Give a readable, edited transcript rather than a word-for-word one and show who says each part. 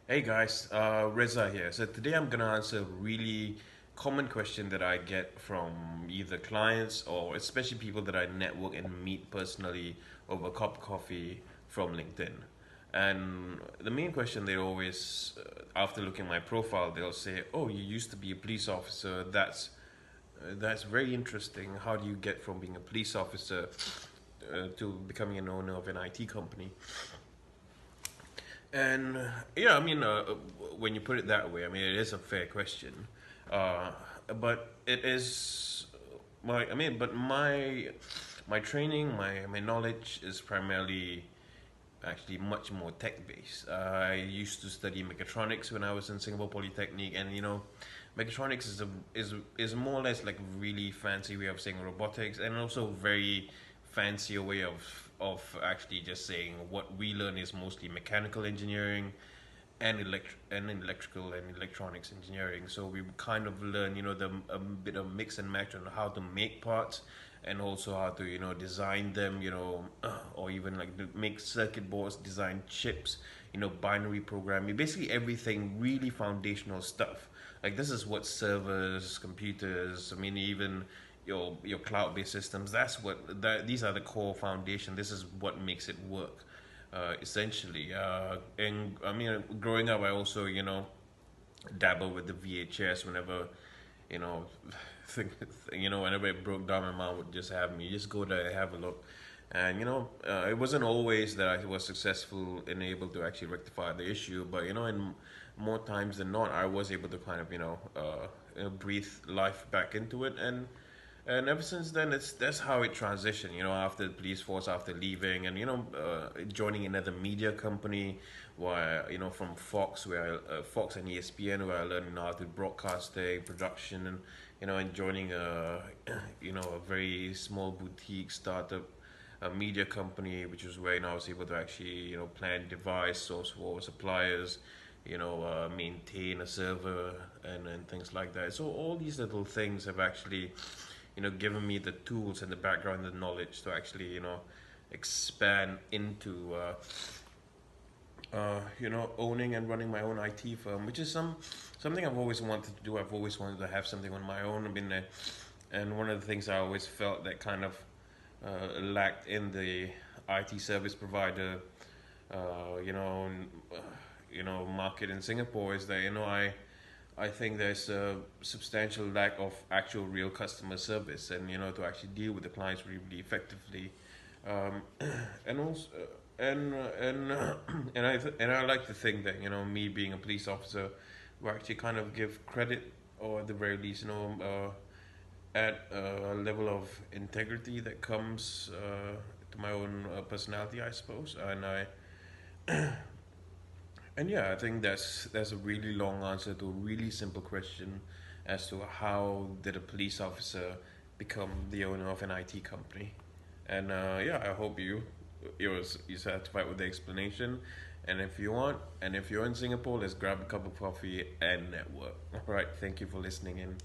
Speaker 1: Hey guys, Reza here. So today I'm gonna answer a really common question that I get from either clients or especially people that I network and meet personally over a cup of coffee from LinkedIn. And the main question they always, after looking at my profile, they'll say, "Oh, you used to be a police officer. That's very interesting. How do you get from being a police officer to becoming an owner of an IT company?" And yeah, I mean, when you put it that way, I mean, it is a fair question. Uh, but it is my, I mean, but my training, my knowledge is primarily actually much more tech based. I used to study mechatronics when I was in Singapore Polytechnic, and mechatronics is more or less like a really fancy way of saying robotics, and also very fancier way of actually just saying what we learn is mostly mechanical engineering and electrical and electronics engineering. So we kind of learn, the a bit of mix and match on how to make parts and also how to design them, or even like make circuit boards, design chips, binary programming, basically everything really foundational stuff. Like this is what servers, computers, I mean even your cloud-based systems. These are the core foundation. This is what makes it work, essentially. And I mean, growing up, I also dabble with the VHS whenever you know, think, whenever it broke down, my mom would just have me just go there and have a look. And it wasn't always that I was successful in able to actually rectify the issue, but in more times than not, I was able to kind of breathe life back into it, and ever since then, that's how it transitioned. After the police force, after leaving, and joining another media company, where from Fox, Fox and ESPN, where I learned how to broadcasting, production, and and joining a a very small boutique startup, a media company, which was where I was able to actually plan device, source for suppliers, maintain a server and things like that. So all these little things have actually given me the tools and the background and the knowledge to actually expand into owning and running my own IT firm, which is something I've always wanted to do. I've always wanted to have something on my own. I mean, and one of the things I always felt that kind of lacked in the IT service provider, uh, you know, market in Singapore is that I think there's a substantial lack of actual real customer service, and to actually deal with the clients really effectively, um, and also and I like to think that me being a police officer will actually kind of give credit, or at the very least at a level of integrity that comes to my own personality, I suppose. And yeah, I think that's a really long answer to a really simple question as to how did a police officer become the owner of an IT company. And yeah, I hope you're satisfied with the explanation. And if you want, and if you're in Singapore, let's grab a cup of coffee and network. All right, thank you for listening in.